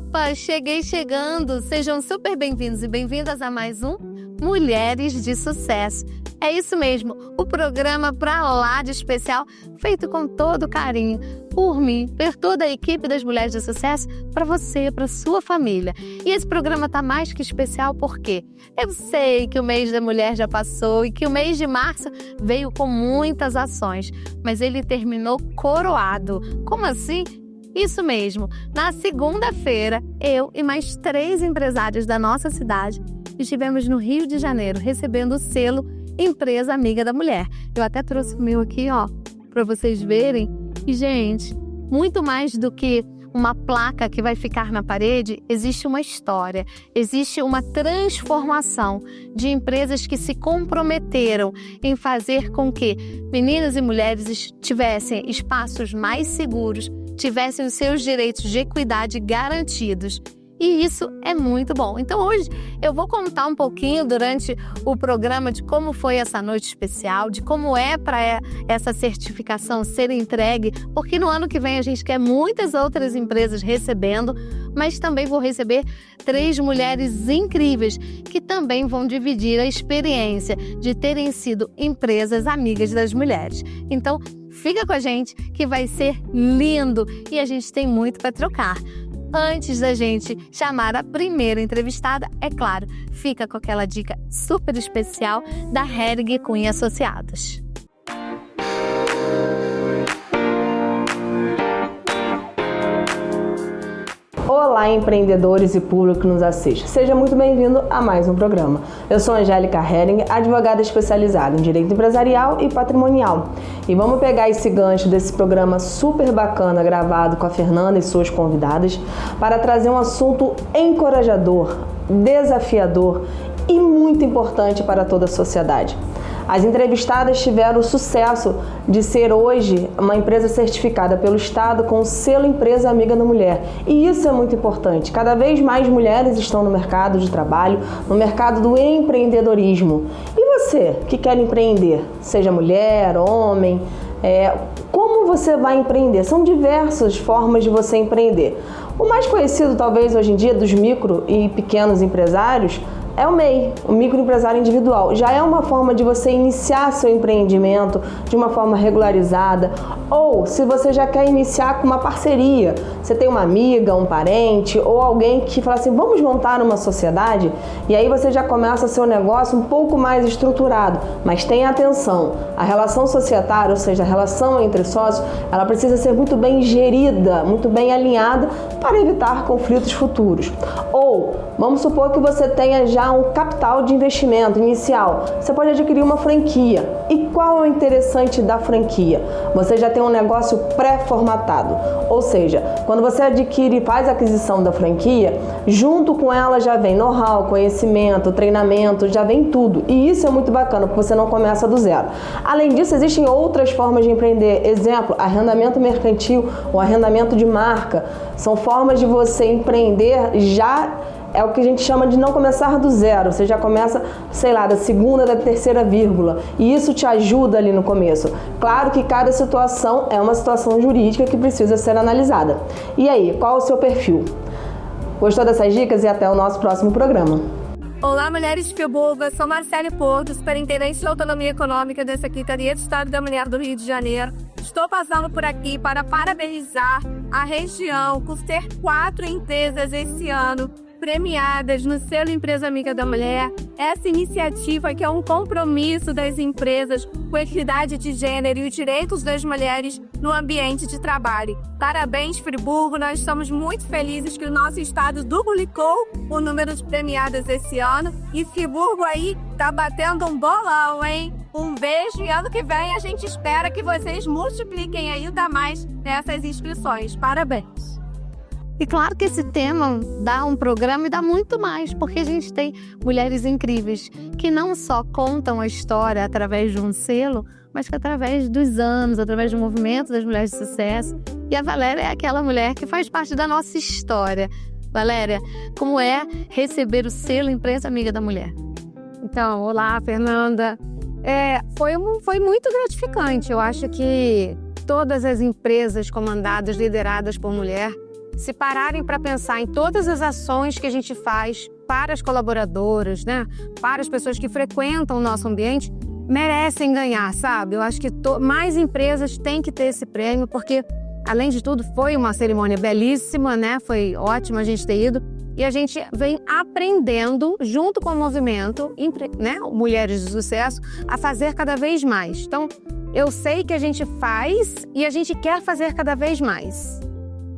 Opa, cheguei chegando! Sejam super bem-vindos e bem-vindas a mais um Mulheres de Sucesso. É isso mesmo, o programa pra lá de especial, feito com todo carinho, por mim, por toda a equipe das Mulheres de Sucesso, para você, para sua família. E esse programa tá mais que especial porque eu sei que o mês da mulher já passou e que o mês de março veio com muitas ações, mas ele terminou coroado. Como assim? Isso mesmo, na segunda-feira, eu e mais 3 empresários da nossa cidade estivemos no Rio de Janeiro recebendo o selo Empresa Amiga da Mulher. Eu até trouxe o meu aqui, ó, para vocês verem. E, gente, muito mais do que uma placa que vai ficar na parede, existe uma história, existe uma transformação de empresas que se comprometeram em fazer com que meninas e mulheres tivessem espaços mais seguros, tivessem os seus direitos de equidade garantidos. E isso é muito bom. Então hoje eu vou contar um pouquinho durante o programa de como foi essa noite especial, de como é para essa certificação ser entregue, porque no ano que vem a gente quer muitas outras empresas recebendo, mas também vou receber 3 mulheres incríveis que também vão dividir a experiência de terem sido empresas amigas das mulheres. Então fica com a gente que vai ser lindo e a gente tem muito para trocar. Antes da gente chamar a primeira entrevistada, é claro, fica com aquela dica super especial da Hering Cunha Associados. Olá, empreendedores e público que nos assiste. Seja muito bem-vindo a mais um programa. Eu sou Angélica Hering, advogada especializada em Direito Empresarial e Patrimonial. E vamos pegar esse gancho desse programa super bacana gravado com a Fernanda e suas convidadas para trazer um assunto encorajador, desafiador e muito importante para toda a sociedade. As entrevistadas tiveram o sucesso de ser hoje uma empresa certificada pelo Estado com o selo Empresa Amiga da Mulher. E isso é muito importante. Cada vez mais mulheres estão no mercado de trabalho, no mercado do empreendedorismo. E você que quer empreender, seja mulher, homem, como você vai empreender? São diversas formas de você empreender. O mais conhecido, talvez, hoje em dia, dos micro e pequenos empresários, é o MEI, o microempresário individual. Já é uma forma de você iniciar seu empreendimento de uma forma regularizada. Ou se você já quer iniciar com uma parceria, você tem uma amiga, um parente ou alguém que fala assim, vamos montar uma sociedade? E aí você já começa seu negócio um pouco mais estruturado. Mas tenha atenção, a relação societária, ou seja, a relação entre sócios, ela precisa ser muito bem gerida, muito bem alinhada para evitar conflitos futuros. Ou, vamos supor que você tenha já um capital de investimento inicial. Você pode adquirir uma franquia. E qual é o interessante da franquia? Você já tem um negócio pré-formatado. Ou seja, quando você adquire e faz a aquisição da franquia, junto com ela já vem know-how, conhecimento, treinamento, já vem tudo. E isso é muito bacana, porque você não começa do zero. Além disso, existem outras formas de empreender. Exemplo, arrendamento mercantil, o arrendamento de marca. São formas de você empreender já. É o que a gente chama de não começar do zero. Você já começa, sei lá, da segunda, da terceira vírgula. E isso te ajuda ali no começo. Claro que cada situação é uma situação jurídica que precisa ser analisada. E aí, qual é o seu perfil? Gostou dessas dicas? E até o nosso próximo programa. Olá, mulheres de Friburgo. Eu sou Marcele Porto, superintendente de autonomia econômica da Secretaria de Estado da Mulher do Rio de Janeiro. Estou passando por aqui para parabenizar a região por ter 4 empresas esse ano premiadas no selo Empresa Amiga da Mulher. Essa iniciativa que é um compromisso das empresas com a equidade de gênero e os direitos das mulheres no ambiente de trabalho. Parabéns, Friburgo, nós estamos muito felizes que o nosso estado duplicou o número de premiadas esse ano e Friburgo aí tá batendo um bolão, hein? Um beijo e ano que vem a gente espera que vocês multipliquem ainda mais nessas inscrições. Parabéns! E claro que esse tema dá um programa e dá muito mais, porque a gente tem mulheres incríveis que não só contam a história através de um selo, mas que através dos anos, através do movimento das mulheres de sucesso. E a Valéria é aquela mulher que faz parte da nossa história. Valéria, como é receber o selo Empresa Amiga da Mulher? Então, olá, Fernanda. Foi muito gratificante. Eu acho que todas as empresas comandadas, lideradas por mulher, se pararem para pensar em todas as ações que a gente faz para as colaboradoras, né? Para as pessoas que frequentam o nosso ambiente, merecem ganhar, sabe? Eu acho que mais empresas têm que ter esse prêmio, porque, além de tudo, foi uma cerimônia belíssima, né? Foi ótimo a gente ter ido. E a gente vem aprendendo, junto com o movimento, né? Mulheres de Sucesso, a fazer cada vez mais. Então, eu sei que a gente faz e a gente quer fazer cada vez mais.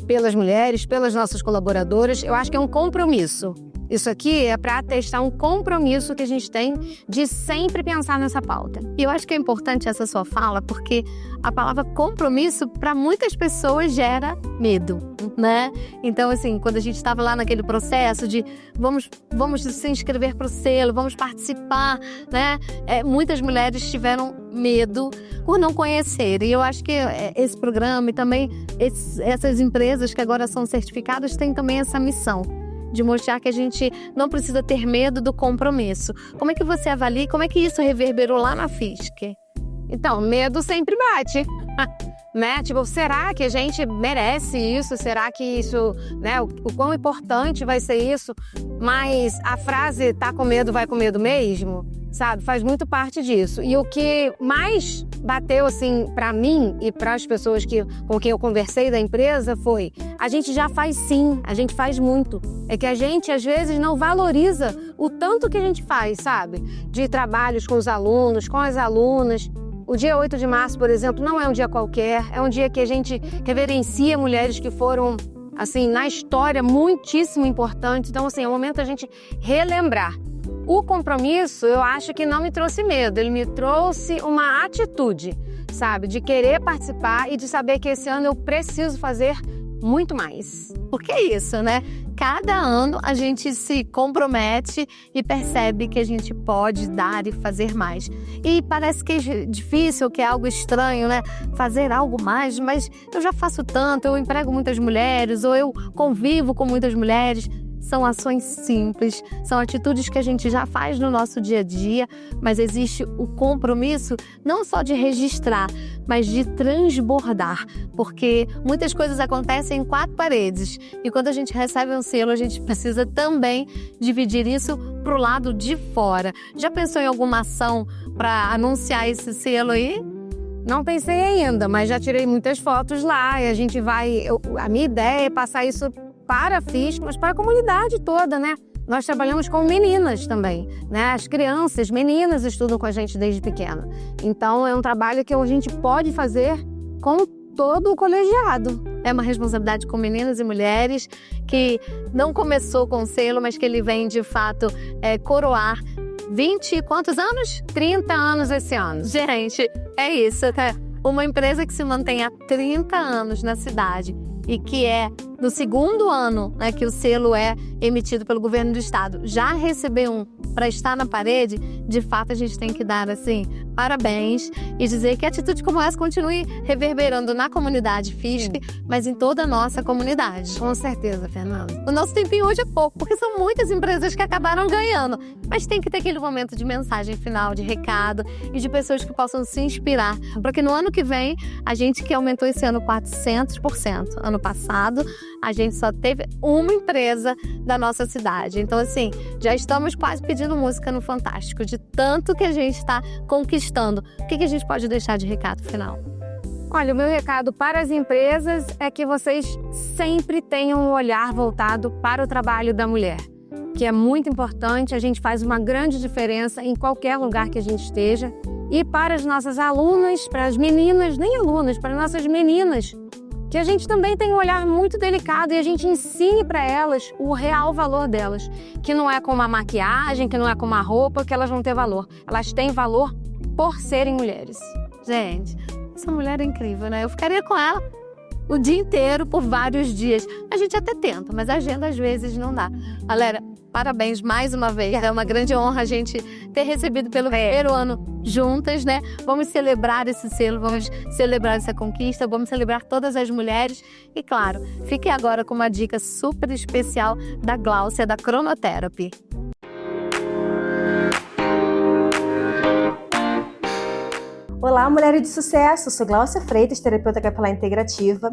Pelas mulheres, pelas nossas colaboradoras, eu acho que é um compromisso. Isso aqui é para atestar um compromisso que a gente tem de sempre pensar nessa pauta. E eu acho que é importante essa sua fala, porque a palavra compromisso, para muitas pessoas, gera medo, né? Então, assim, quando a gente estava lá naquele processo de vamos se inscrever para o selo, vamos participar, né? Muitas mulheres tiveram medo por não conhecer. E eu acho que esse programa e também essas empresas que agora são certificadas têm também essa missão de mostrar que a gente não precisa ter medo do compromisso. Como é que você avalia? Como é que isso reverberou lá na FISC? Então, medo sempre bate, né? Tipo, será que a gente merece isso? Será que isso, né? O quão importante vai ser isso? Mas a frase tá com medo, vai com medo mesmo, sabe? Faz muito parte disso. E o que mais bateu, assim, para mim e para as pessoas com quem eu conversei da empresa foi: a gente já faz sim, a gente faz muito. É que a gente, às vezes, não valoriza o tanto que a gente faz, sabe? De trabalhos com os alunos, com as alunas. O dia 8 de março, por exemplo, não é um dia qualquer, é um dia que a gente reverencia mulheres que foram, assim, na história, muitíssimo importantes. Então, assim, é o momento da gente relembrar. O compromisso, eu acho que não me trouxe medo, ele me trouxe uma atitude, sabe? De querer participar e de saber que esse ano eu preciso fazer muito mais. Porque é isso, né? Cada ano a gente se compromete e percebe que a gente pode dar e fazer mais. E parece que é difícil, que é algo estranho, né? Fazer algo mais, mas eu já faço tanto, eu emprego muitas mulheres, ou eu convivo com muitas mulheres. São ações simples, são atitudes que a gente já faz no nosso dia a dia, mas existe o compromisso não só de registrar, mas de transbordar, porque muitas coisas acontecem em 4 paredes e quando a gente recebe um selo, a gente precisa também dividir isso para o lado de fora. Já pensou em alguma ação para anunciar esse selo aí? Não pensei ainda, mas já tirei muitas fotos lá e a gente vai... A minha ideia é passar isso para a FISC, mas para a comunidade toda, né? Nós trabalhamos com meninas também, né? As crianças, meninas estudam com a gente desde pequena. Então, é um trabalho que a gente pode fazer com todo o colegiado. É uma responsabilidade com meninas e mulheres que não começou com o selo, mas que ele vem, de fato, coroar 20 e quantos anos? 30 anos esse ano. Gente, é isso, tá? Uma empresa que se mantém há 30 anos na cidade e que é no 2º ano, né, que o selo é emitido pelo governo do estado, já recebeu um para estar na parede, de fato a gente tem que dar, assim, parabéns e dizer que atitude como essa continue reverberando na comunidade FISC, mas em toda a nossa comunidade. Com certeza, Fernanda. O nosso tempinho hoje é pouco, porque são muitas empresas que acabaram ganhando, mas tem que ter aquele momento de mensagem final, de recado e de pessoas que possam se inspirar, porque no ano que vem, a gente que aumentou esse ano 400%, ano passado, a gente só teve uma empresa da nossa cidade. Então, assim, já estamos quase pedindo música no Fantástico, de tanto que a gente está conquistando. O que a gente pode deixar de recado final? Olha, o meu recado para as empresas é que vocês sempre tenham um olhar voltado para o trabalho da mulher, que é muito importante, a gente faz uma grande diferença em qualquer lugar que a gente esteja. E para as nossas alunas, para as meninas, nem alunas, para as nossas meninas, que a gente também tem um olhar muito delicado e a gente ensine para elas o real valor delas, que não é com a maquiagem, que não é com a roupa, que elas vão ter valor. Elas têm valor por serem mulheres. Gente, essa mulher é incrível, né? Eu ficaria com ela o dia inteiro, por vários dias. A gente até tenta, mas a agenda às vezes não dá. Galera, parabéns mais uma vez. É uma grande honra a gente ter recebido pelo 1º ano juntas, né? Vamos celebrar esse selo, vamos celebrar essa conquista, vamos celebrar todas as mulheres. E claro, fique agora com uma dica super especial da Gláucia, da Cronotherapy. Olá, mulheres de sucesso! Sou Glaucia Freitas, terapeuta capilar integrativa,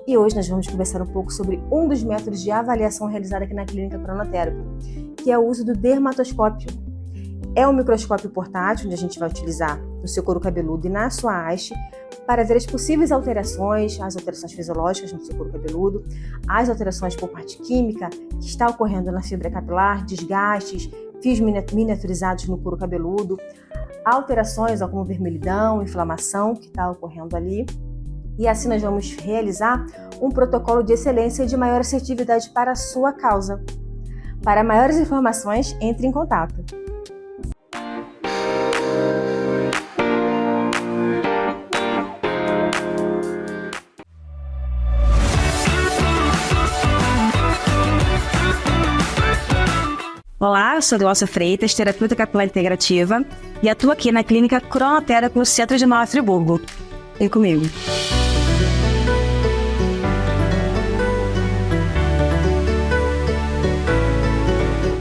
e hoje nós vamos conversar um pouco sobre um dos métodos de avaliação realizado aqui na clínica Cronoterapy, que é o uso do dermatoscópio. É um microscópio portátil onde a gente vai utilizar no seu couro cabeludo e na sua haste para ver as possíveis alterações, as alterações fisiológicas no seu couro cabeludo, as alterações por parte química que está ocorrendo na fibra capilar, desgastes, fios miniaturizados no couro cabeludo, alterações como vermelhidão, inflamação que está ocorrendo ali. E assim nós vamos realizar um protocolo de excelência e de maior assertividade para a sua causa. Para maiores informações, entre em contato. Olá, eu sou Glaucia Freitas, terapeuta capilar integrativa, e atuo aqui na clínica Cronoterapy no centro de Nova Friburgo. Vem comigo.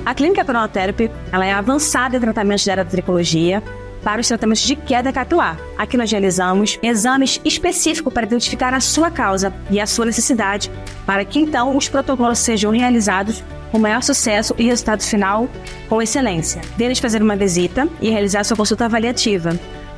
A clínica Cronoterapy, ela é avançada em tratamentos de eratricologia para os tratamentos de queda capilar. Aqui nós realizamos exames específicos para identificar a sua causa e a sua necessidade, para que então os protocolos sejam realizados com maior sucesso e resultado final com excelência. Venha fazer uma visita e realizar sua consulta avaliativa.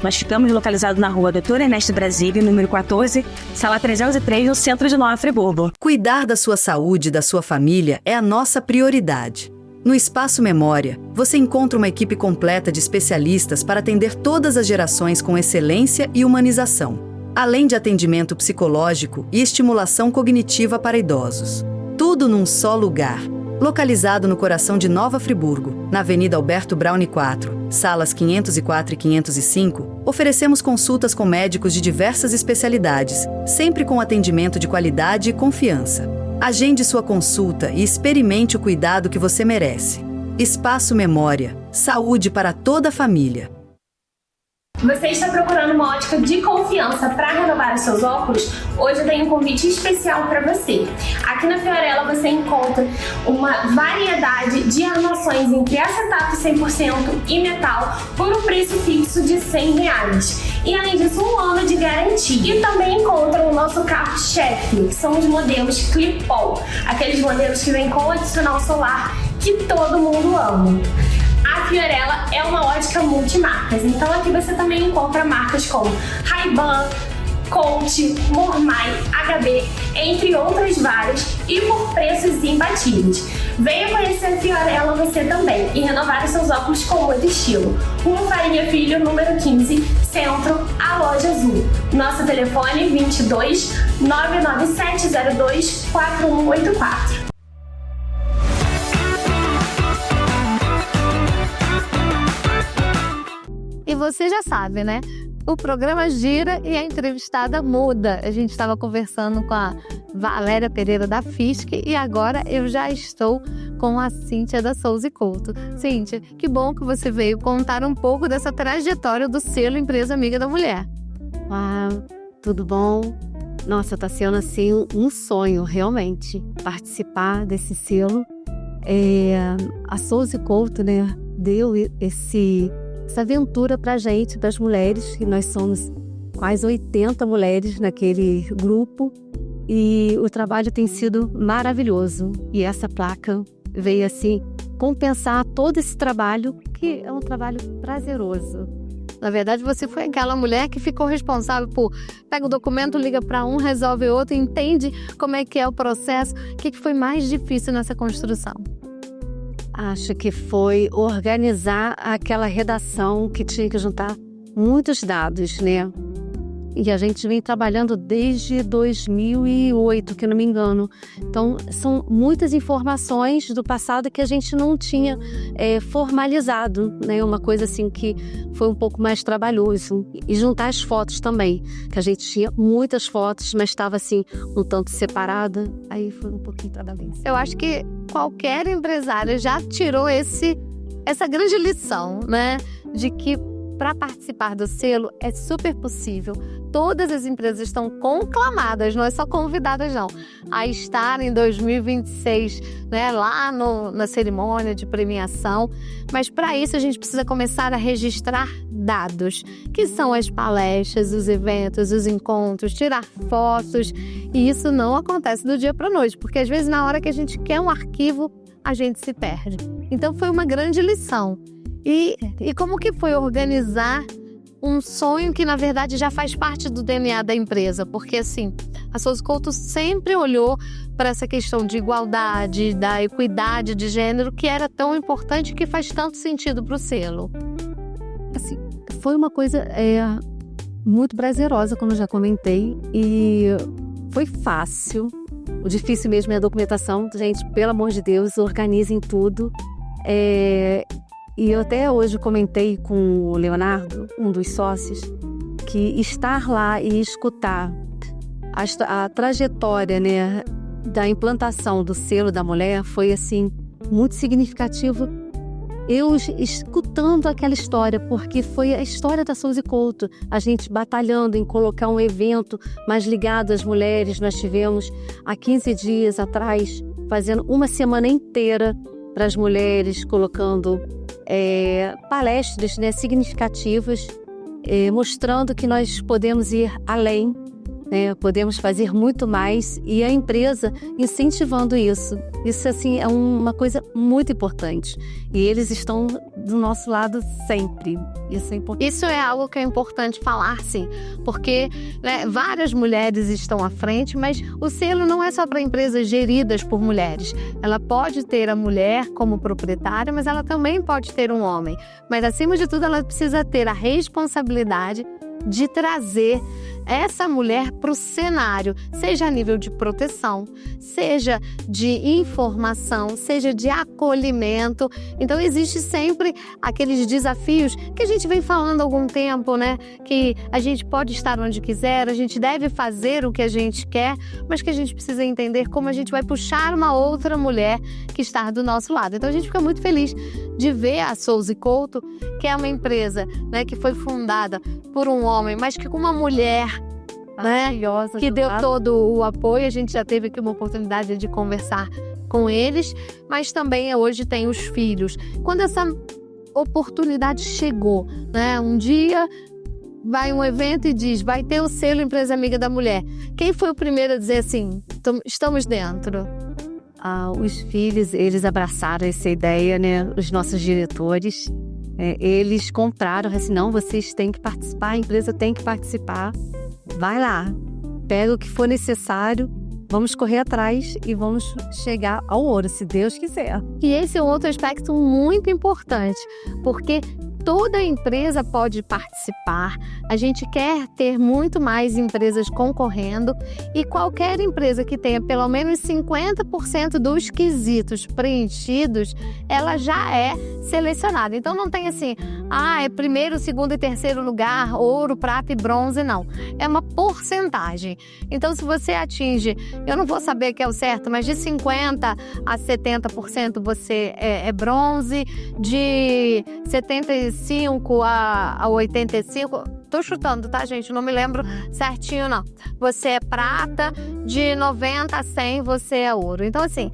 Nós ficamos localizados na rua Doutor Ernesto Brasília, número 14, sala 303, no centro de Nova Friburgo. Cuidar da sua saúde e da sua família é a nossa prioridade. No Espaço Memória, você encontra uma equipe completa de especialistas para atender todas as gerações com excelência e humanização, além de atendimento psicológico e estimulação cognitiva para idosos. Tudo num só lugar. Localizado no coração de Nova Friburgo, na Avenida Alberto Braune 4, salas 504 e 505, oferecemos consultas com médicos de diversas especialidades, sempre com atendimento de qualidade e confiança. Agende sua consulta e experimente o cuidado que você merece. Espaço Memória. Saúde para toda a família. Você está procurando uma ótica de confiança para renovar os seus óculos? Hoje eu tenho um convite especial para você. Aqui na Fiorella você encontra uma variedade de armações entre acetato 100% e metal por um preço fixo de R$100. E além disso, 1 ano de garantia. E também encontra o nosso carro-chefe, que são os modelos Clip-On, aqueles modelos que vêm com adicional solar que todo mundo ama. A Fiorella é uma ótica multimarcas, então aqui você também encontra marcas como Ray-Ban, Coach, Mormai, HB, entre outras várias, e por preços imbatíveis. Venha conhecer a Fiorella você também e renovar os seus óculos com muito estilo. Rua Farinha Filho, número 15, Centro, a Loja Azul. Nosso telefone 22 99702 4184. E você já sabe, né? O programa gira e a entrevistada muda. A gente estava conversando com a Valéria Pereira da FISC e agora eu já estou com a Cíntia da Souza Couto. Cíntia, que bom que você veio contar um pouco dessa trajetória do selo Empresa Amiga da Mulher. Tudo bom? Nossa, tá sendo assim um sonho, realmente, participar desse selo. A Souza Couto, né, deu essa aventura pra gente, para as mulheres, e nós somos quase 80 mulheres naquele grupo, e o trabalho tem sido maravilhoso. E essa placa veio assim compensar todo esse trabalho, que é um trabalho prazeroso. Na verdade, você foi aquela mulher que ficou responsável por pega o documento, liga para um, resolve outro, entende como é que é o processo. O que foi mais difícil nessa construção? Acho que foi organizar aquela redação que tinha que juntar muitos dados, né? E a gente vem trabalhando desde 2008, que eu não me engano. Então, são muitas informações do passado que a gente não tinha formalizado, né? Uma coisa assim que foi um pouco mais trabalhoso. E juntar as fotos também, que a gente tinha muitas fotos, mas estava assim, um tanto separada. Aí foi um pouquinho cada vez. Eu acho que qualquer empresário já tirou essa grande lição, né? De que para participar do selo é super possível. todas as empresas estão conclamadas, não é só convidadas não, a estar em 2026, né, lá na cerimônia de premiação. Mas para isso a gente precisa começar a registrar dados, que são as palestras, os eventos, os encontros, tirar fotos. E isso não acontece do dia para a noite, porque às vezes na hora que a gente quer um arquivo, a gente se perde. Então foi uma grande lição. E como que foi organizar um sonho que, na verdade, já faz parte do DNA da empresa? Porque, assim, a Souza Couto sempre olhou para essa questão de igualdade, da equidade de gênero, que era tão importante e que faz tanto sentido para o selo. Assim, foi uma coisa muito prazerosa, como eu já comentei, e foi fácil. O difícil mesmo é a documentação. Gente, pelo amor de Deus, organizem tudo. E eu até hoje comentei com o Leonardo, um dos sócios, que estar lá e escutar a trajetória, né, da implantação do selo da mulher foi, assim, muito significativo. Eu escutando aquela história, porque foi a história da Souza Couto, a gente batalhando em colocar um evento mais ligado às mulheres. Nós tivemos há 15 dias atrás, fazendo uma semana inteira para as mulheres, colocando palestras, né, significativas, mostrando que nós podemos ir além, né, podemos fazer muito mais, e a empresa incentivando isso. Isso, assim, é uma coisa muito importante. E eles estão do nosso lado sempre. Isso é importante. Isso é algo que é importante falar, sim. Porque, né, várias mulheres estão à frente, mas o selo não é só para empresas geridas por mulheres. Ela pode ter a mulher como proprietária, mas ela também pode ter um homem. Mas, acima de tudo, ela precisa ter a responsabilidade de trazer essa mulher para o cenário, seja a nível de proteção, seja de informação, seja de acolhimento. Então, existe sempre aqueles desafios que a gente vem falando há algum tempo, né? Que a gente pode estar onde quiser, a gente deve fazer o que a gente quer, mas que a gente precisa entender como a gente vai puxar uma outra mulher que está do nosso lado. Então, a gente fica muito feliz de ver a Souza Couto, que é uma empresa, né, que foi fundada por um homem, mas que com uma mulher, né, que deu todo o apoio. A gente já teve aqui uma oportunidade de conversar com eles, mas também hoje tem os filhos. Quando essa oportunidade chegou, né, um dia vai um evento e diz, vai ter o selo Empresa Amiga da Mulher. Quem foi o primeiro a dizer assim, estamos dentro? Os filhos, eles abraçaram essa ideia, né, os nossos diretores. Eles compraram, assim, não, vocês têm que participar, a empresa tem que participar. Vai lá, pega o que for necessário, vamos correr atrás e vamos chegar ao ouro, se Deus quiser. E esse é um outro aspecto muito importante, porque toda empresa pode participar. A gente quer ter muito mais empresas concorrendo, e qualquer empresa que tenha pelo menos 50% dos quesitos preenchidos, ela já é selecionada. Então não tem assim, é primeiro, segundo e terceiro lugar, ouro, prata e bronze, não. É uma porcentagem. Então, se você atinge, eu não vou saber que é o certo, mas de 50% a 70% você é bronze, de 75% a 85%, tô chutando, tá, gente? Não me lembro certinho, não. Você é prata, de 90 a 100 você é ouro. Então, assim,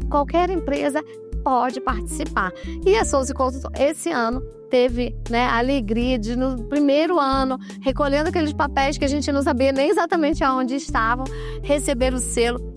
qualquer empresa pode participar. E a Souza Couto, esse ano, teve, né, a alegria de, no primeiro ano, recolhendo aqueles papéis que a gente não sabia nem exatamente aonde estavam, receber o selo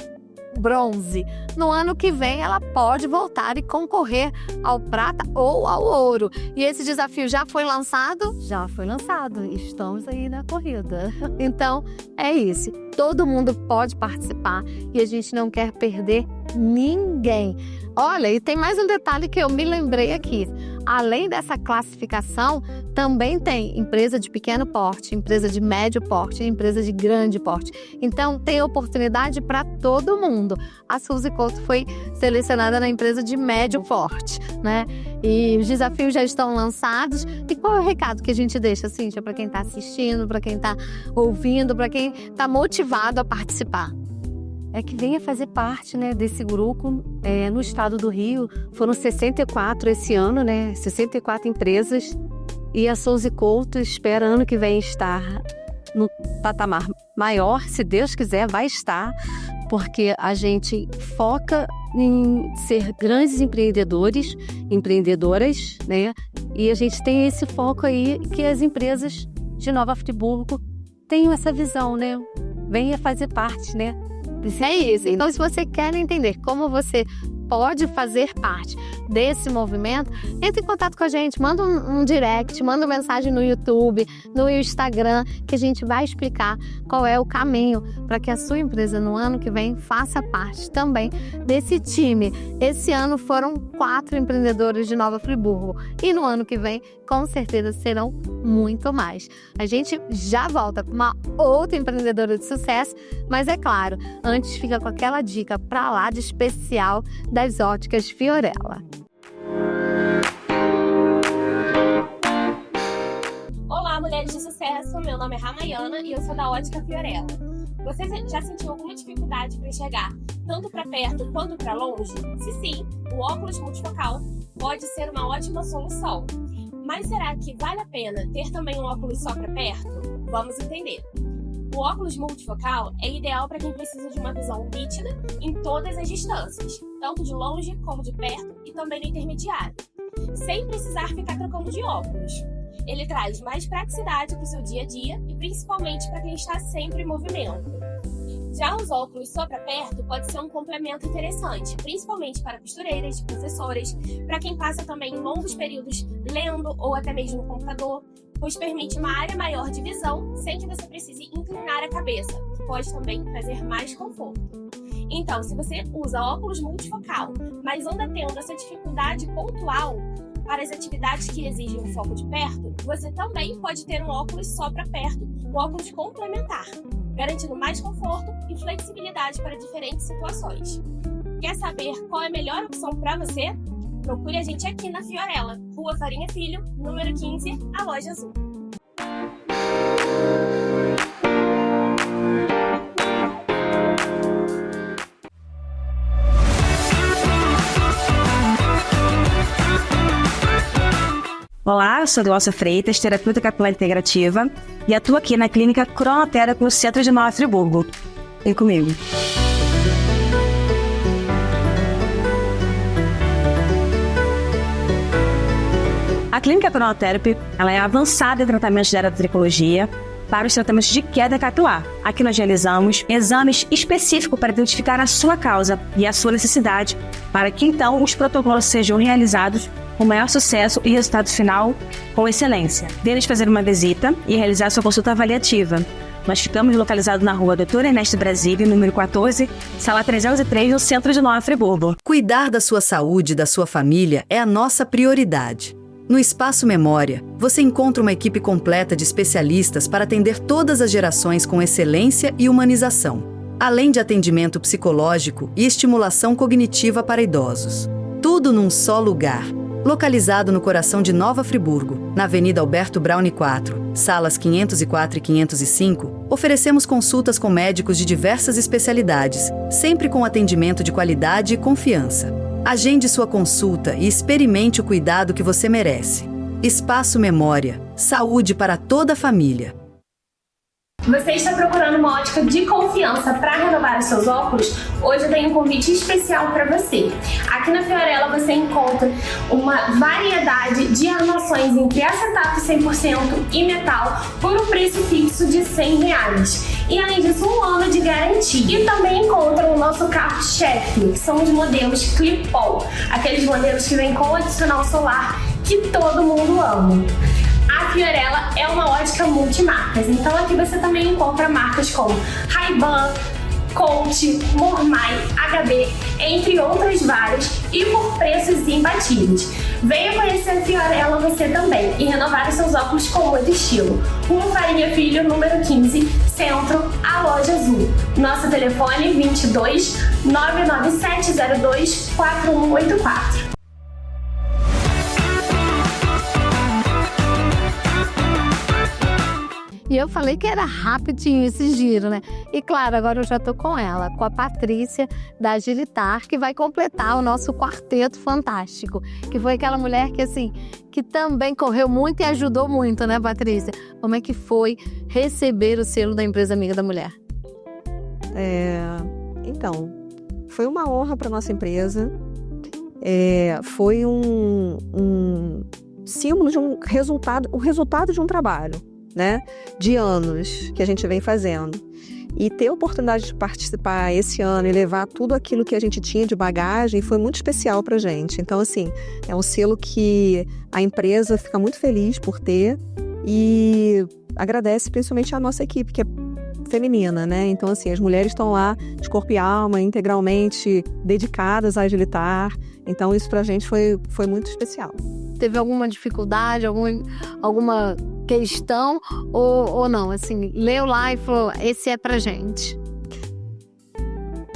bronze. No ano que vem, ela pode voltar e concorrer ao prata ou ao ouro. E esse desafio já foi lançado? Já foi lançado. Estamos aí na corrida. Então, é isso. Todo mundo pode participar e a gente não quer perder ninguém. Olha, e tem mais um detalhe que eu me lembrei aqui. Além dessa classificação, também tem empresa de pequeno porte, empresa de médio porte, empresa de grande porte. Então, tem oportunidade para todo mundo. A Souza Couto foi selecionada na empresa de médio porte, né? E os desafios já estão lançados. E qual é o recado que a gente deixa, Cíntia, para quem está assistindo, para quem está ouvindo, para quem está motivado a participar? É que venha fazer parte, né, desse grupo. No estado do Rio, foram 64 esse ano, né, 64 empresas. E a Souza Couto espera ano que vem estar no patamar maior, se Deus quiser, vai estar, porque a gente foca em ser grandes empreendedores, empreendedoras, né? E a gente tem esse foco aí que as empresas de Nova Friburgo tenham essa visão, né? Venha fazer parte, né? É isso. Então, se você quer entender como você pode fazer parte desse movimento, entre em contato com a gente, manda um direct, manda uma mensagem no YouTube, no Instagram, que a gente vai explicar qual é o caminho para que a sua empresa no ano que vem faça parte também desse time. Esse ano foram 4 empreendedores de Nova Friburgo e no ano que vem, com certeza, serão muito mais. A gente já volta com uma outra empreendedora de sucesso, mas é claro, antes fica com aquela dica para lá de especial das óticas Fiorella. Olá, mulheres de sucesso! Meu nome é Ramayana e eu sou da Ótica Fiorella. Você já sentiu alguma dificuldade para enxergar tanto para perto quanto para longe? Se sim, o óculos multifocal pode ser uma ótima solução. Mas será que vale a pena ter também um óculos só para perto? Vamos entender. O óculos multifocal é ideal para quem precisa de uma visão nítida em todas as distâncias, tanto de longe como de perto e também no intermediário, sem precisar ficar trocando de óculos. Ele traz mais praticidade para o seu dia a dia e principalmente para quem está sempre em movimento. Já os óculos só para perto pode ser um complemento interessante, principalmente para costureiras, professoras, para quem passa também longos períodos lendo ou até mesmo no computador, pois permite uma área maior de visão sem que você precise inclinar a cabeça, que pode também trazer mais conforto. Então, se você usa óculos multifocal, mas anda tendo essa dificuldade pontual para as atividades que exigem um foco de perto, você também pode ter um óculos só para perto, um óculos complementar, garantindo mais conforto e flexibilidade para diferentes situações. Quer saber qual é a melhor opção para você? Procure a gente aqui na Fiorella, Rua Farinha Filho, número 15, a Loja Azul. Olá, eu sou Glaucia Freitas, terapeuta capilar integrativa, e atuo aqui na clínica Cronoterapy no centro de Nova Friburgo. Vem comigo. A clínica Cronoterapy, ela é avançada em tratamentos de eratricologia para os tratamentos de queda capilar. Aqui nós realizamos exames específicos para identificar a sua causa e a sua necessidade, para que então os protocolos sejam realizados com maior sucesso e resultado final com excelência. Deles fazer uma visita e realizar sua consulta avaliativa. Nós ficamos localizados na rua Dr. Ernesto Brasília, número 14, sala 303, no centro de Nova Friburgo. Cuidar da sua saúde e da sua família é a nossa prioridade. No Espaço Memória, você encontra uma equipe completa de especialistas para atender todas as gerações com excelência e humanização, além de atendimento psicológico e estimulação cognitiva para idosos. Tudo num só lugar. Localizado no coração de Nova Friburgo, na Avenida Alberto Braune 4, salas 504 e 505, oferecemos consultas com médicos de diversas especialidades, sempre com atendimento de qualidade e confiança. Agende sua consulta e experimente o cuidado que você merece. Espaço Memória. Saúde para toda a família. Você está procurando uma ótica de confiança para renovar os seus óculos? Hoje eu tenho um convite especial para você. Aqui na Fiorella você encontra uma variedade de armações entre acetato 100% e metal por um preço fixo de R$100. E além disso, 1 ano de garantia. E também encontra o nosso carro-chefe, que são os modelos Clip-On, aqueles modelos que vêm com adicional solar que todo mundo ama. A Fiorella é uma ótica multimarcas, então aqui você também encontra marcas como Ray-Ban, Coach, Mormai, HB, entre outras várias, e por preços imbatíveis. Venha conhecer a Fiorella você também e renovar os seus óculos com muito estilo. Rua Farinha Filho, número 15, Centro, a Loja Azul. Nosso telefone 22 99702 4184. E eu falei que era rapidinho esse giro, né? E claro, agora eu já tô com ela, com a Patrícia da Agilitar, que vai completar o nosso quarteto fantástico. Que foi aquela mulher que, assim, que também correu muito e ajudou muito, né, Patrícia? Como é que foi receber o selo da Empresa Amiga da Mulher? Então, foi uma honra para nossa empresa. Foi um símbolo de um resultado de um trabalho, né? De anos que a gente vem fazendo. E ter a oportunidade de participar esse ano e levar tudo aquilo que a gente tinha de bagagem foi muito especial pra gente. Então, assim, é um selo que a empresa fica muito feliz por ter e agradece principalmente a nossa equipe, que é feminina, né? Então, assim, as mulheres estão lá de corpo e alma, integralmente dedicadas a Agilitar. Então, isso pra gente foi muito especial. Teve alguma dificuldade, alguma questão ou não? Assim, leu lá e falou, esse é pra gente.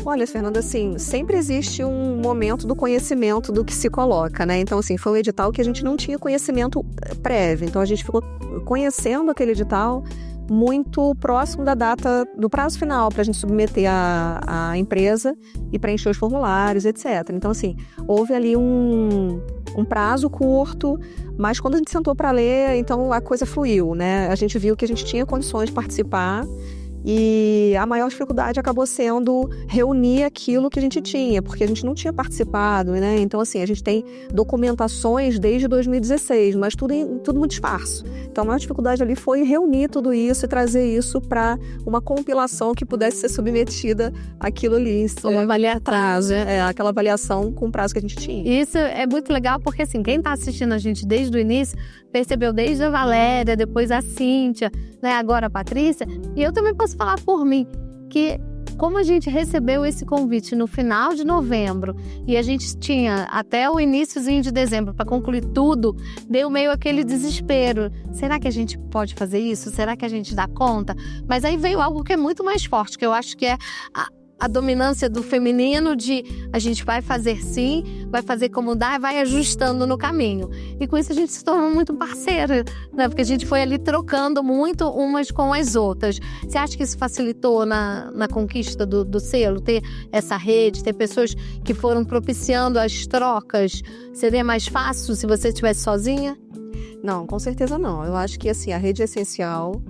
Olha, Fernanda, assim, sempre existe um momento do conhecimento do que se coloca, né? Então, assim, foi um edital que a gente não tinha conhecimento prévio. Então, a gente ficou conhecendo aquele edital muito próximo da data do prazo final para a gente submeter a empresa e preencher os formulários, etc. Então, assim, houve ali um prazo curto, mas quando a gente sentou para ler, então a coisa fluiu, né? A gente viu que a gente tinha condições de participar e a maior dificuldade acabou sendo reunir aquilo que a gente tinha, porque a gente não tinha participado, né? Então, assim, a gente tem documentações desde 2016, mas tudo muito esparso. Então, a maior dificuldade ali foi reunir tudo isso e trazer isso para uma compilação que pudesse ser submetida àquilo ali. Uma avaliação. Aquela avaliação com o prazo que a gente tinha. Isso é muito legal porque, assim, quem está assistindo a gente desde o início percebeu desde a Valéria, depois a Cíntia, né, agora a Patrícia, e eu também posso falar por mim, que como a gente recebeu esse convite no final de novembro e a gente tinha até o iníciozinho de dezembro para concluir tudo, deu meio aquele desespero. Será que a gente pode fazer isso? Será que a gente dá conta? Mas aí veio algo que é muito mais forte, que eu acho que é a dominância do feminino de a gente vai fazer sim, vai fazer como dá e vai ajustando no caminho. E com isso a gente se tornou muito parceira, né? Porque a gente foi ali trocando muito umas com as outras. Você acha que isso facilitou na conquista do selo? Ter essa rede, ter pessoas que foram propiciando as trocas? Seria mais fácil se você estivesse sozinha? Não, com certeza não. Eu acho que assim, a rede é essencial.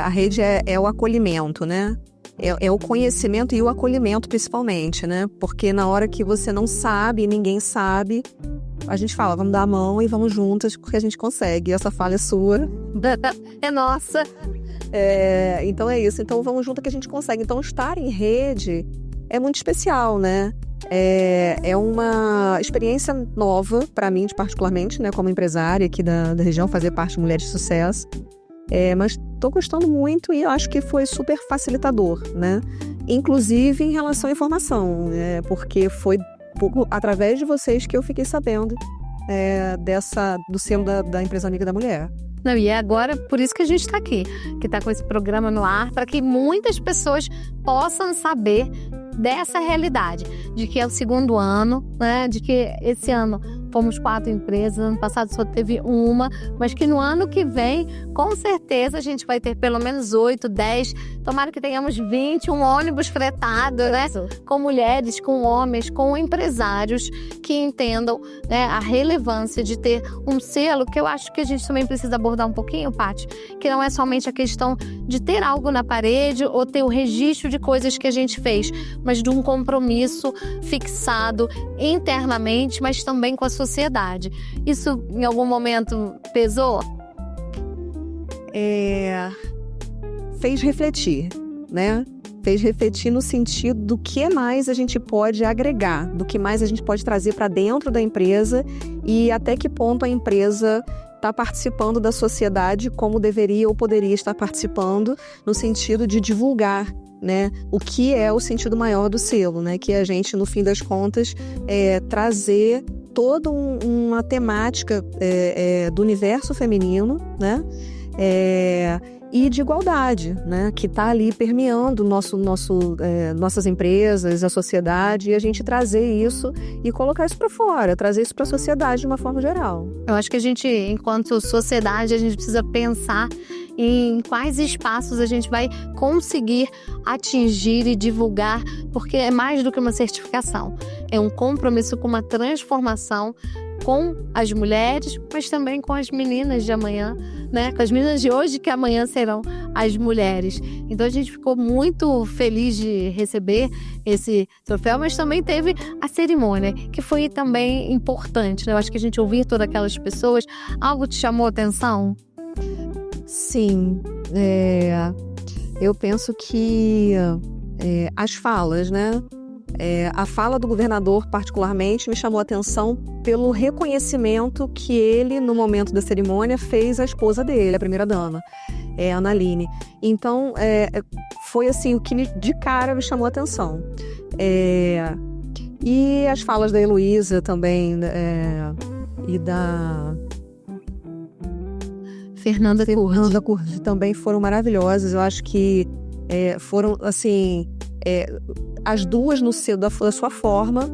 A rede é o acolhimento, né? É o conhecimento e o acolhimento, principalmente, né? Porque na hora que você não sabe e ninguém sabe, a gente fala, vamos dar a mão e vamos juntas, porque a gente consegue. Essa falha é sua. É nossa. Então é isso. Então vamos juntas que a gente consegue. Então estar em rede é muito especial, né? É uma experiência nova para mim, particularmente, né? Como empresária aqui da região, fazer parte de Mulheres de Sucesso. Mas estou gostando muito e eu acho que foi super facilitador, né? Inclusive em relação à informação, porque foi através de vocês que eu fiquei sabendo do selo da Empresa Amiga da Mulher. Não, e é agora por isso que a gente está aqui, que está com esse programa no ar, para que muitas pessoas possam saber dessa realidade, de que é o segundo ano, né? De que esse ano fomos 4 empresas, ano passado só teve uma, mas que no ano que vem, com certeza, a gente vai ter pelo menos 8, 10, tomara que tenhamos 20, um ônibus fretado, né? Com mulheres, com homens, com empresários que entendam, né, a relevância de ter um selo, que eu acho que a gente também precisa abordar um pouquinho, Paty, que não é somente a questão de ter algo na parede ou ter o registro de coisas que a gente fez, mas de um compromisso fixado internamente, mas também com a sociedade. Isso em algum momento pesou? Fez refletir, né? Fez refletir no sentido do que mais a gente pode agregar, do que mais a gente pode trazer para dentro da empresa e até que ponto a empresa está participando da sociedade como deveria ou poderia estar participando, no sentido de divulgar, né, o que é o sentido maior do selo, né, que é a gente, no fim das contas, trazer toda uma temática do universo feminino, né, e de igualdade, né, que está ali permeando nossas empresas, a sociedade, e a gente trazer isso e colocar isso para fora, trazer isso para a sociedade de uma forma geral. Eu acho que a gente, enquanto sociedade, a gente precisa pensar e em quais espaços a gente vai conseguir atingir e divulgar, porque é mais do que uma certificação, é um compromisso com uma transformação com as mulheres, mas também com as meninas de amanhã, né? Com as meninas de hoje que amanhã serão as mulheres. Então a gente ficou muito feliz de receber esse troféu, mas também teve a cerimônia, que foi também importante, né? Eu acho que a gente ouvir todas aquelas pessoas, algo te chamou a atenção? Sim, eu penso que as falas, né? A fala do governador, particularmente, me chamou a atenção pelo reconhecimento que ele, no momento da cerimônia, fez à esposa dele, a primeira-dama, a Ana Aline. Então, foi assim, o que de cara me chamou a atenção. E as falas da Heloísa também, e da Fernanda Curti também foram maravilhosas. Eu acho que foram, assim, as duas da sua forma,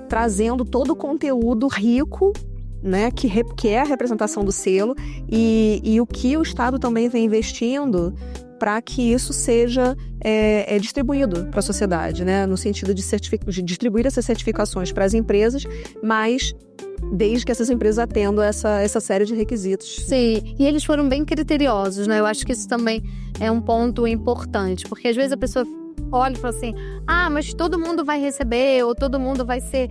trazendo todo o conteúdo rico, né, que é a representação do selo e o que o Estado também vem investindo para que isso seja distribuído para a sociedade, né, no sentido de distribuir essas certificações para as empresas, mas desde que essas empresas atendam essa série de requisitos. Sim, e eles foram bem criteriosos, né? Eu acho que isso também é um ponto importante, porque às vezes a pessoa olha e fala assim, mas todo mundo vai receber, ou todo mundo vai ser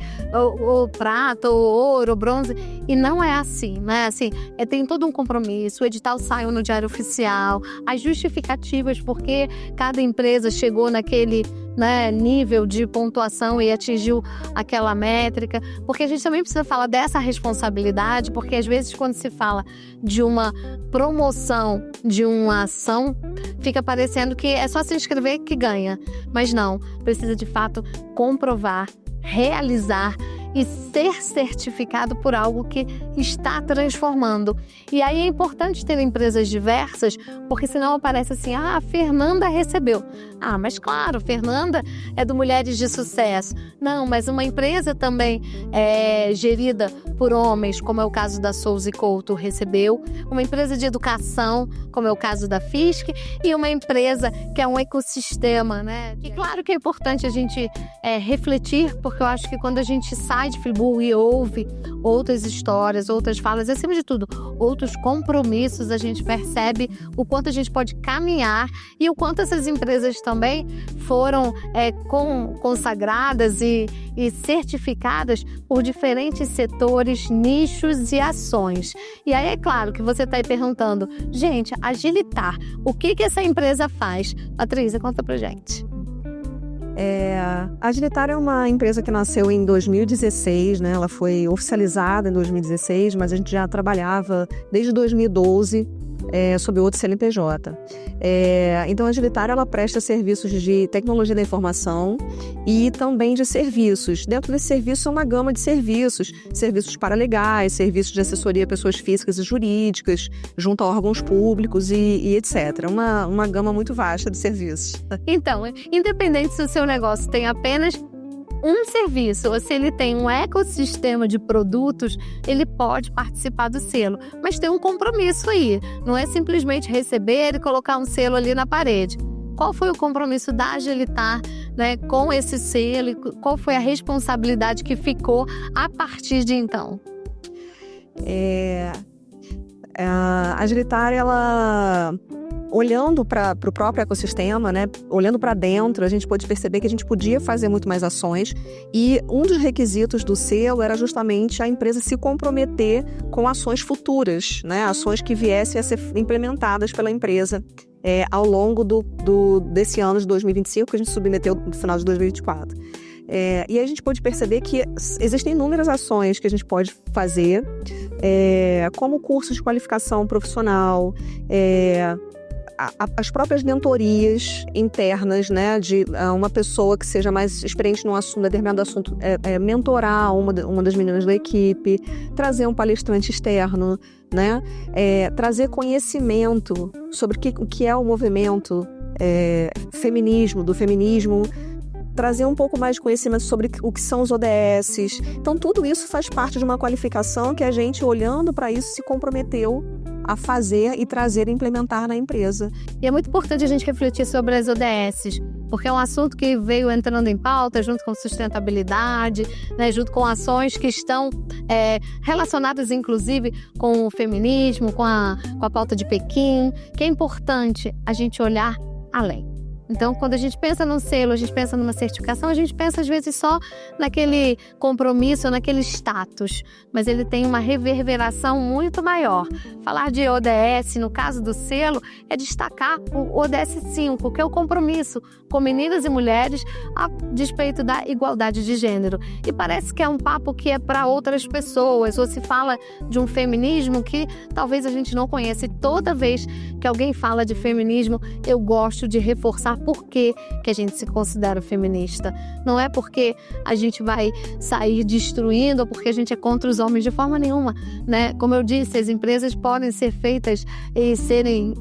ou prata, ou ouro, ou bronze, e não é assim, né? Assim, tem todo um compromisso, o edital saiu no Diário Oficial, as justificativas porque cada empresa chegou naquele, né, nível de pontuação e atingiu aquela métrica, porque a gente também precisa falar dessa responsabilidade, porque às vezes quando se fala de uma promoção de uma ação, fica parecendo que é só se inscrever que ganha, mas não, precisa de fato comprovar, realizar e ser certificado por algo que está transformando. E aí é importante ter empresas diversas, porque senão aparece assim, a Fernanda recebeu. Mas claro, Fernanda é do Mulheres de Sucesso. Não, mas uma empresa também gerida por homens, como é o caso da Souza & Couto, recebeu. Uma empresa de educação, como é o caso da FISC, e uma empresa que é um ecossistema, né? E claro que é importante a gente refletir, porque eu acho que quando a gente sai de Friburgo e ouve outras histórias, outras falas, e acima de tudo, outros compromissos, a gente percebe o quanto a gente pode caminhar e o quanto essas empresas também foram consagradas e certificadas por diferentes setores, nichos e ações. E aí é claro que você está aí perguntando, gente, Agilitar, o que essa empresa faz? Patrícia, conta pra gente. A Agilitar é uma empresa que nasceu em 2016, né? Ela foi oficializada em 2016, mas a gente já trabalhava desde 2012 sob outro CNPJ. Então a Agilitar ela presta serviços de tecnologia da informação e também de serviços. Dentro desse serviço é uma gama de serviços paralegais, serviços de assessoria a pessoas físicas e jurídicas, junto a órgãos públicos e etc. Uma gama muito vasta de serviços. Então, independente se o seu negócio tem apenas um serviço, ou se ele tem um ecossistema de produtos, ele pode participar do selo. Mas tem um compromisso aí, não é simplesmente receber e colocar um selo ali na parede. Qual foi o compromisso da Agilitar, né, com esse selo e qual foi a responsabilidade que ficou a partir de então? A Agilitar, ela... olhando para o próprio ecossistema, né, olhando para dentro, a gente pôde perceber que a gente podia fazer muito mais ações e um dos requisitos do selo era justamente a empresa se comprometer com ações futuras, né, ações que viessem a ser implementadas pela empresa ao longo desse ano de 2025, que a gente submeteu no final de 2024. E a gente pôde perceber que existem inúmeras ações que a gente pode fazer, como cursos de qualificação profissional, as próprias mentorias internas, né, de uma pessoa que seja mais experiente num assunto, determinado assunto, mentorar uma das meninas da equipe, trazer um palestrante externo, né, trazer conhecimento sobre o que é o movimento do feminismo, trazer um pouco mais de conhecimento sobre o que são os ODS. Então, tudo isso faz parte de uma qualificação que a gente, olhando para isso, se comprometeu a fazer e trazer e implementar na empresa. E é muito importante a gente refletir sobre as ODSs, porque é um assunto que veio entrando em pauta junto com sustentabilidade, né, junto com ações que estão relacionadas, inclusive, com o feminismo, com a pauta de Pequim, que é importante a gente olhar além. Então, quando a gente pensa num selo, a gente pensa numa certificação, a gente pensa às vezes só naquele compromisso, naquele status, mas ele tem uma reverberação muito maior. Falar de ODS, no caso do selo, é destacar o ODS 5, que é o compromisso com meninas e mulheres a despeito da igualdade de gênero. E parece que é um papo que é para outras pessoas, ou se fala de um feminismo que talvez a gente não conheça. E toda vez que alguém fala de feminismo, eu gosto de reforçar por que a gente se considera feminista. Não é porque a gente vai sair destruindo ou porque a gente é contra os homens de forma nenhuma, né? Como eu disse, as empresas podem ser feitas e serem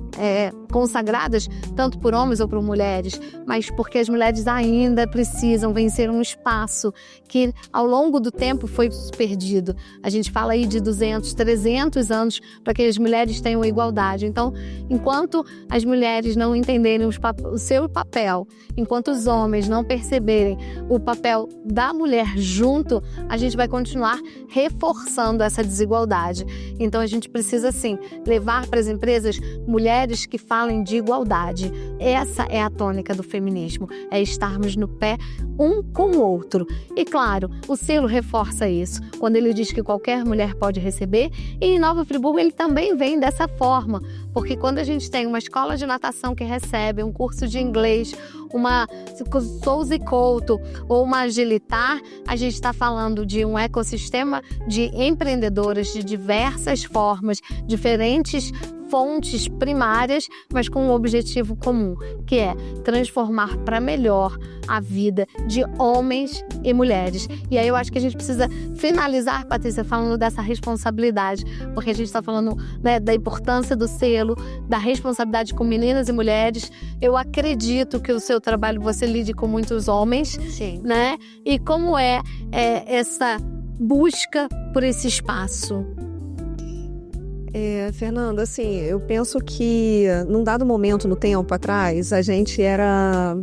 consagradas tanto por homens ou por mulheres, mas porque as mulheres ainda precisam vencer um espaço que ao longo do tempo foi perdido. A gente fala aí de 200, 300 anos para que as mulheres tenham igualdade. Então, enquanto as mulheres não entenderem o seu papel, enquanto os homens não perceberem o papel da mulher junto, a gente vai continuar reforçando essa desigualdade. Então, a gente precisa, sim, levar para as empresas mulheres que falem de igualdade. Essa é a tônica do feminismo, é estarmos no pé um com o outro. E claro, o selo reforça isso, quando ele diz que qualquer mulher pode receber, e em Nova Friburgo ele também vem dessa forma, porque quando a gente tem uma escola de natação que recebe um curso de inglês, uma Souza e Couto ou uma Agilitar, a gente está falando de um ecossistema de empreendedoras de diversas formas, diferentes fontes primárias, mas com um objetivo comum, que é transformar para melhor a vida de homens e mulheres. E aí eu acho que a gente precisa finalizar, Patrícia, falando dessa responsabilidade, porque a gente está falando, né, da importância do selo, da responsabilidade com meninas e mulheres. Eu acredito que o seu trabalho você lide com muitos homens, sim, né? E como é essa busca por esse espaço? Fernanda, assim, eu penso que num dado momento no tempo atrás, a gente era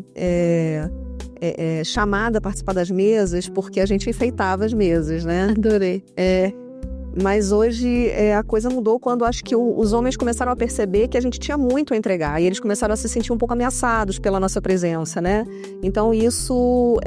chamada a participar das mesas porque a gente enfeitava as mesas, né? Adorei. Mas hoje a coisa mudou quando acho que os homens começaram a perceber que a gente tinha muito a entregar e eles começaram a se sentir um pouco ameaçados pela nossa presença, né? Então isso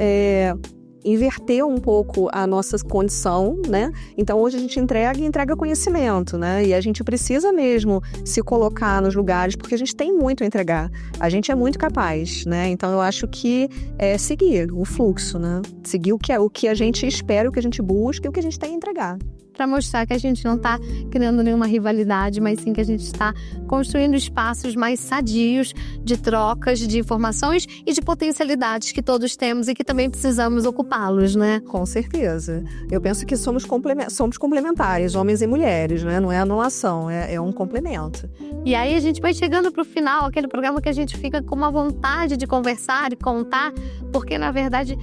inverteu um pouco a nossa condição, né? Então hoje a gente entrega conhecimento, né? E a gente precisa mesmo se colocar nos lugares porque a gente tem muito a entregar. A gente é muito capaz, né? Então eu acho que é seguir o fluxo, né? Seguir o que a gente espera, o que a gente busca e o que a gente tem a entregar. Para mostrar que a gente não está criando nenhuma rivalidade, mas sim que a gente está construindo espaços mais sadios de trocas de informações e de potencialidades que todos temos e que também precisamos ocupá-los, né? Com certeza. Eu penso que somos complementares, homens e mulheres, né? Não é anulação, é um complemento. E aí a gente vai chegando para o final, aquele programa que a gente fica com uma vontade de conversar e contar, porque na verdade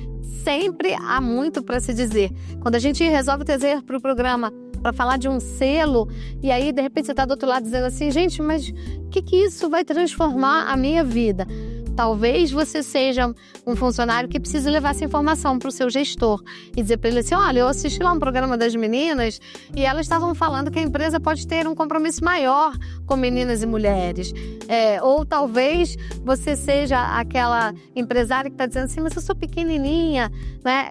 sempre há muito para se dizer. Quando a gente resolve trazer para o programa para falar de um selo, e aí de repente você está do outro lado dizendo assim, gente, mas o que isso vai transformar a minha vida? Talvez você seja um funcionário que precisa levar essa informação para o seu gestor e dizer para ele assim, olha, eu assisti lá um programa das meninas e elas estavam falando que a empresa pode ter um compromisso maior com meninas e mulheres. Ou talvez você seja aquela empresária que está dizendo assim, mas eu sou pequenininha, né?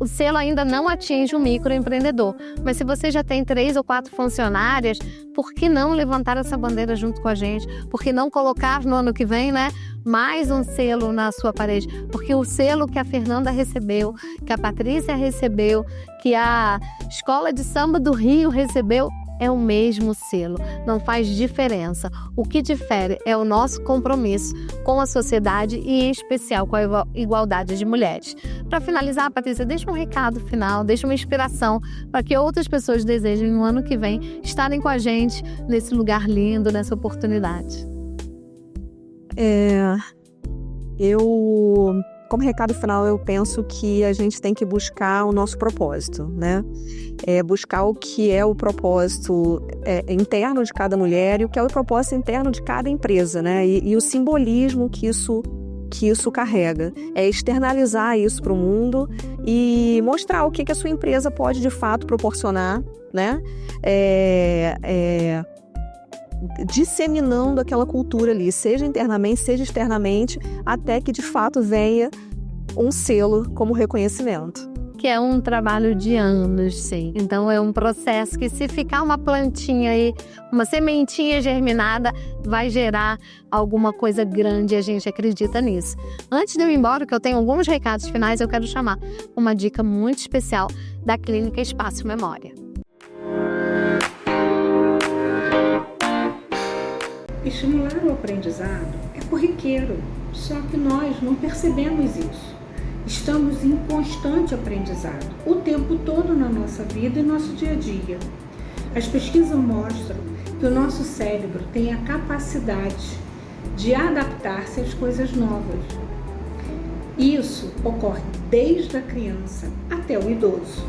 O selo ainda não atinge o microempreendedor, mas se você já tem 3 ou 4 funcionárias, por que não levantar essa bandeira junto com a gente? Por que não colocar no ano que vem, né, mais um selo na sua parede? Porque o selo que a Fernanda recebeu, que a Patrícia recebeu, que a Escola de Samba do Rio recebeu, é o mesmo selo, não faz diferença. O que difere é o nosso compromisso com a sociedade e, em especial, com a igualdade de mulheres. Para finalizar, Patrícia, deixa um recado final, deixa uma inspiração para que outras pessoas desejem no ano que vem estarem com a gente nesse lugar lindo, nessa oportunidade. Eu como recado final, eu penso que a gente tem que buscar o nosso propósito, né? Buscar o que é o propósito interno de cada mulher e o que é o propósito interno de cada empresa, né? E o simbolismo que isso carrega. É externalizar isso para o mundo e mostrar o que a sua empresa pode de fato proporcionar, né? Disseminando aquela cultura ali, seja internamente, seja externamente, até que de fato venha um selo como reconhecimento. Que é um trabalho de anos, sim. Então é um processo que, se ficar uma plantinha aí, uma sementinha germinada, vai gerar alguma coisa grande, a gente acredita nisso. Antes de eu ir embora, que eu tenho alguns recados finais, eu quero chamar uma dica muito especial da Clínica Espaço Memória. Estimular o aprendizado é corriqueiro, só que nós não percebemos isso. Estamos em constante aprendizado, o tempo todo na nossa vida e nosso dia a dia. As pesquisas mostram que o nosso cérebro tem a capacidade de adaptar-se às coisas novas. Isso ocorre desde a criança até o idoso.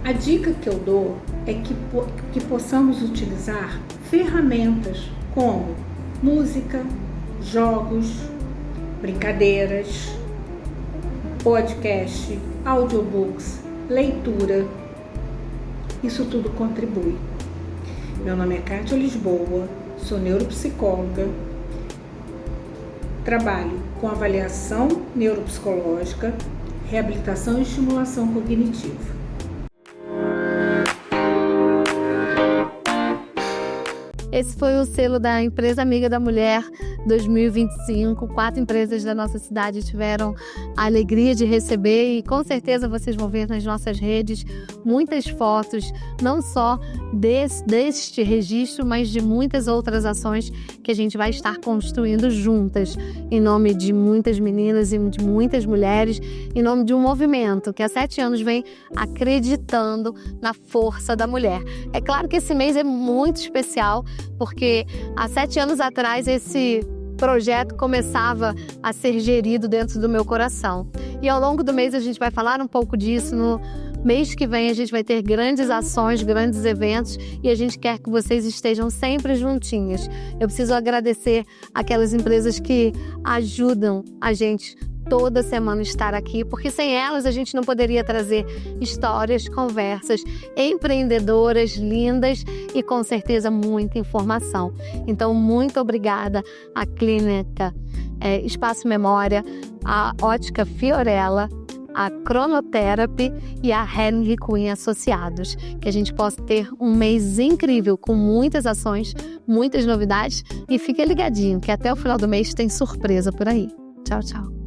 A dica que eu dou é que possamos utilizar ferramentas como música, jogos, brincadeiras, podcast, audiobooks, leitura. Isso tudo contribui. Meu nome é Kátia Lisboa, sou neuropsicóloga, trabalho com avaliação neuropsicológica, reabilitação e estimulação cognitiva. Esse foi o selo da Empresa Amiga da Mulher 2025. 4 empresas da nossa cidade tiveram a alegria de receber e com certeza vocês vão ver nas nossas redes muitas fotos, não só deste registro, mas de muitas outras ações que a gente vai estar construindo juntas, em nome de muitas meninas e de muitas mulheres, em nome de um movimento que há 7 anos vem acreditando na força da mulher. É claro que esse mês é muito especial, porque há 7 anos atrás esse projeto começava a ser gerido dentro do meu coração. E ao longo do mês a gente vai falar um pouco disso. No mês que vem a gente vai ter grandes ações, grandes eventos e a gente quer que vocês estejam sempre juntinhas. Eu preciso agradecer aquelas empresas que ajudam a gente toda semana estar aqui, porque sem elas a gente não poderia trazer histórias, conversas, empreendedoras lindas e com certeza muita informação. Então, muito obrigada à Clínica Espaço Memória, à Ótica Fiorella, a Cronotherapy e a Hering Queen Associados. Que a gente possa ter um mês incrível, com muitas ações, muitas novidades e fique ligadinho que até o final do mês tem surpresa por aí. Tchau, tchau.